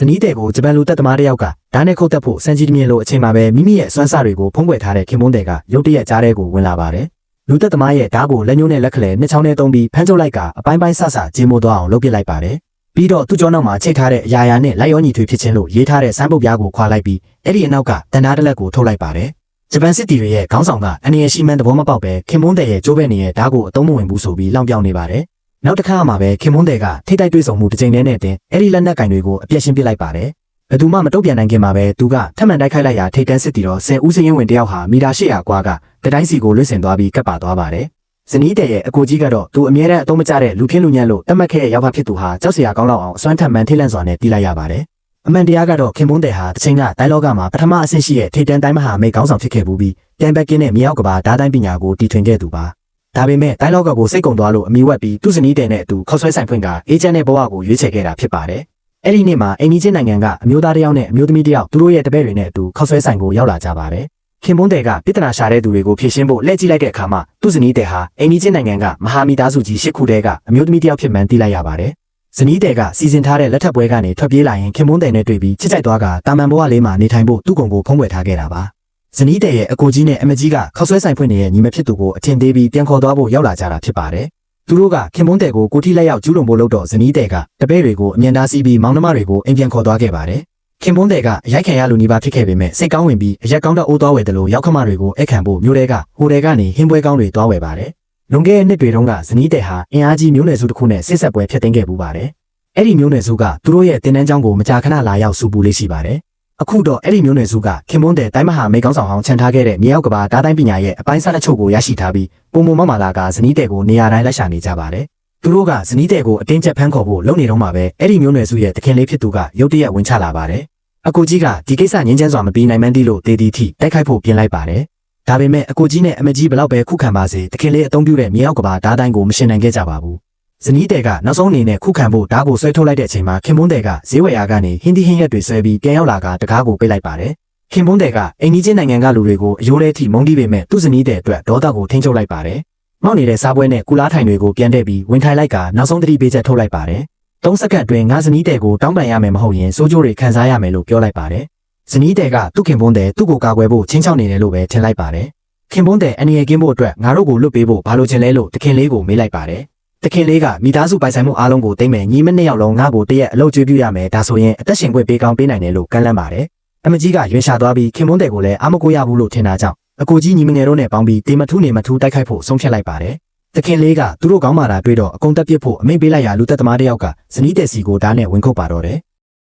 ဇနီးတဲ့ကိုဂျပန်လူတပ်သမားတယောက်ကဓာတ်နဲ့ခုတ်တက်ဖို့စံကြီးတမြင်လို့အချိန်မှာပဲမိမိရဲ့စွမ်းစားတွေကိုဖုံးကွယ်ထားတဲ့ခင်မွန်းတဲ့ကရုတ်တရက်ကြားထဲကိုဝင်လာပါတယ်လူတပ်သမားရဲ့ဓာတ်ကိုလက်ညှိုးနဲ့လက်ခလဲနှစ်ချောင်းနဲ့တုံးပြီးဖမ်းချုပ်လိုက်ကအပိုင်းပိုင်းဆဆကြေးမိုးသွားအောင်လုပ်ပစ်လိုက်ပါတယ်ပြီးတော့သူ့ကြောနောက်မှာချိတ်ထားတဲ့အရာနဲ့လိုက်ရောညီထွေဖြစ်ခြင်းလို့ရေးထားတဲ့စမ်းပုတ်ပြားကိုခွာလိုက်ပြီးအဲ့ဒီအနောက်ကတန်ဓာတစ်လက်ကိုထုတ်လိုက်ပါတယ်ဂျပန်စစ်တီတွေရဲ့ခေါင်းဆောင်ကအန်ရရှိမှန်းသဘောမပေါက်ပဲခင်မွန်းတဲ့ရဲ့ကျိုးပဲ့နေတဲ့ဓာတ်ကိုအသုံးမဝင်ဘူးဆိုပြီးလောင်ပြောင်နေပါတယ်နောက်တစ်ခါမှပဲခင်မွန်းတဲ့ကထိတိုက်တွေ့ဆုံမှုတစ်ချိန်တည်းနဲ့တင်အဲ့ဒီလက်နက်ကင်တွေကိုအပြည့်ရှင်းပစ်လိုက်ပါတယ်ဘယ်သူမှမတုံ့ပြန်နိုင်ခင်မှာပဲသူကထပ်မံတိုက်ခိုက်လိုက်ရာထိတ်တန်းစစ်တီတော်10ဦးစင်းရင်ဝင်တယောက်ဟာမီတာ800ကွာကတတိုင်းစီကိုလွှင့်ဆင်သွားပြီးကပ်ပါသွားပါတယ်ဇနီးတဲ့ရဲ့အကိုကြီးကတော့သူအမြဲတမ်းအသုံးမကျတဲ့လူဖြစ်လူညံ့လို့တတ်မှတ်ခဲ့တဲ့ရောက်ဖဖြစ်သူဟာကြောက်စရာကောင်းလောက်အောင်အစွမ်းထက်မှန်ထိလန့်စွာနဲ့တီးလိုက်ရပါတယ်အမှန်တရားကတော့ခင်မွန်းတဲ့ဟာတစ်ချိန်ကတိုင်းလောကမှာပထမအဆင့်ရှိတဲ့ထိတ်တန်းတိုင်းမဟာမိတ်ကောင်းဆောင်ဖြစ်ခဲ့ပြီးပြန်ဘက်ကင်းနဲ့မြေအောက်ကဘာဓာတ်တိုင်းပညာကိုတီထွင်ခဲ့သူပါဒါပေမဲ့တိုင်းလောကကိုစိတ်ကုံသွားလို့အမိဝက်ပြီးသူ့ဇနီးတဲ့နဲ့အတူခေါက်ဆွဲဆိုင်ဖွင့်ကအေဂျင့်နဲ့ဘဝကိုရွေးချယ်ခဲ့တာဖြစ်ပါတယ်အဲ့ဒီနေ့မှာအိမ်ကြီးချင်းနိုင်ငံကအမျိုးသားတစ်ယောက်နဲ့အမျိုးသမီးတစ်ယောက်သူတို့ရဲ့တပည့်တွေနဲ့အတူခေါက်ဆွဲဆိုင်ကိုရောက်လာကြပါတယ်ခင်မွန်းတဲ့ကပြဿနာရှာတဲ့သူတွေကိုဖြေရှင်းဖို့လှည့်ကြည့်လိုက်တဲ့အခါမှာသူ့ဇနီးတဲ့ဟာအိမ်ကြီးချင်းနိုင်ငံကမဟာမိသားစုကြီး၈ခုတည်းကအမျိုးသမီးတစ်ယောက်ဖြစ်မှန်းသိလိုက်ရပါတယ်ဇနီးတဲ့ကစီစဉ်ထားတဲ့လက်ထပ်ပွဲကနေထွက်ပြေးလာရင်ခင်မွန်းတဲ့နဲ့တွေ့ပြီးချစ်ကြိုက်သွားကတာမန်ဘဝလေးမှာနေထိုင်ဖို့သူ့ကိုယ်ကိုဖုံးကွယ်ထားခဲ့တာပါဇနီးတဲ့ရဲ့အကိုကြီးနဲ့အမကြီးကခေါက်ဆွဲဆိုင်ဖွင့်နေတဲ့ညီမဖြစ်သူကိုအထင်သေးပြီးပြန်ခေါ်သွားဖို့ရောက်လာကြတာဖြစ်ပါတယ်သူတို့ကခင်မွန်းတဲ့ကိုကိုထိလက်ရောက်ကျူးလွန်ဖို့လုပ်တော့ဇနီးတဲ့ကတပည့်တွေကိုအမြန်သားစီးပြီးမောင်နှမတွေကိုအိမ်ပြန်ခေါ်သွားခဲ့ပါတယ်ခင်မွန်းတဲ့ကအရိုက်ခံရလူနီးပါးဖြစ်ခဲ့ပေမဲ့စိတ်ကောင်းဝင်ပြီးအရက်ကောင်းတော့အိုးသွားဝယ်တယ်လို့ရောက်ခမတွေကိုအခန့်ဖို့မျိုးတွေကဟိုတဲကနေဟင်းပွဲကောင်းတွေသွားဝယ်ပါတယ်လွန်ခဲ့တဲ့နှစ်တွေတုန်းကဇနီးတဲ့ဟာအင်အားကြီးမျိုးနွယ်စုတစ်ခုနဲ့ဆစ်ဆက်ပွဲဖျက်သိမ်းခဲ့ပူပါတယ်အဲ့ဒီမျိုးနွယ်စုကသူတို့ရဲ့တင်တန်းကျောင်းကိုမကြာခဏလာရောက်စူပူလေးရှိပါတယ်အခုတော့အဲ့ဒီမျိုးနွယ်စုကခင်မွန်းတဲ့တိုင်းမဟာမိတ်ကောင်းဆောင်ဟောင်းချန်ထားခဲ့တဲ့မြေအောက်ကဘာဓာတ်တိုင်းပညာရဲ့အပိုင်းစားအချို့ကိုရရှိထားပြီးပုံမမလာကဇနီးတဲ့ကိုနေရာတိုင်းလိုက်ရှာနေကြပါတယ်သူတို့ကဇနီးတဲ့ကိုအတင်းကျပ်ဖမ်းခေါ်ဖို့လုပ်နေတော့မှပဲအဲ့ဒီမျိုးနွယ်စုရဲ့တခင်လေးဖြစ်သူကရုတ်တရက်ဝင်ချလာပါတယ်အကိုကြီးကဒီကိစ္စငြင်းချမ်းစွာမပြီးနိုင်မှန်းသိလို့တေတီထိတိုက်ခိုက်ဖို့ပြင်လိုက်ပါတယ်ဒါပေမဲ့အကိုကြီးနဲ့အမကြီးဘလောက်ပဲခုခံပါစေတခင်လေးအသုံးပြုတဲ့မြေအောက်ကဘာဓာတ်တိုင်းကိုမရှင်းနိုင်ခဲ့ကြပါဘူးဇနီးတဲ့ကနောက်ဆုံးအနေနဲ့ခုခံဖို့ဓာတ်ကိုဆွဲထုတ်လိုက်တဲ့အချိန်မှာခင်မွန်းတဲ့ကဈေးဝယ်ရာကနေဟင်းဒီဟင်းရက်တွေဆွဲပြီးပြန်ရောက်လာကတကားကိုပိတ်လိုက်ပါတယ်ခင်မွန်းတဲ့ကအိမ်ကြီးချင်းနိုင်ငံကလူတွေကိုအယိုးလေးထိမုန်းတီးပေမဲ့သူ့ဇနီးတဲ့အတွက်ဒေါသကိုထိန်းချုပ်လိုက်ပါတယ်မောက်နေတဲ့စားပွဲနဲ့ကူလားထိုင်တွေကိုပြန်တဲ့ပြီးဝင်ထိုင်လိုက်ကနောက်ဆုံးသတိပေးချက်ထုတ်လိုက်ပါတယ်3စက္ကန့်အတွင်းငါဇနီးတဲ့ကိုတောင်းပန်ရမယ်မဟုတ်ရင်စိုးကျိုးတွေခံစားရမယ်လို့ပြောလိုက်ပါတယ်ဇနီးတဲ့ကသူ့ခင်မွန်းတဲ့သူ့ကိုကာကွယ်ဖို့ချင်းချောက်နေတယ်လို့ပဲထင်လိုက်ပါတယ်ခင်မွန်းတဲ့အန်ရကင်းဖို့အတွက်ငါတို့ကိုလွတ်ပေးဖို့ဘာလို့ချင်လဲလို့တခင်လေးကိုမေးလိုက်ပါတယ်တခင်လေးကမိသားစုပိုင်ဆိုင်မှုအားလုံးကိုသိမ့်မယ်ညီမနှစ်ယောက်လုံးငါ့ကိုတရက်အလုပ်ကျွေးပြရမယ်ဒါဆိုရင်အသက်ရှင်ခွင့်ပေးကောင်းပေးနိုင်တယ်လို့ကမ်းလှမ်းပါတယ်အမကြီးကရွေးရှာသွားပြီးခင်မွန်းတဲ့ကိုလည်းအားမကိုရဘူးလို့ထင်တာကြောင့်အကိုကြီးညီမငယ်တို့နဲ့ပေါင်းပြီးတေမထူးနေမထူးတိုက်ခိုက်ဖို့ဆုံးဖြတ်လိုက်ပါတယ်တခင်လေးကသူတို့ကောင်းမာတာတွေ့တော့အကုန်တက်ပစ်ဖို့အမိန့်ပေးလိုက်ရာလူသက်သမားတယောက်ကဇနီးတဲ့စီကိုဓာတ်နဲ့ဝင်ခုတ်ပါတော့တယ်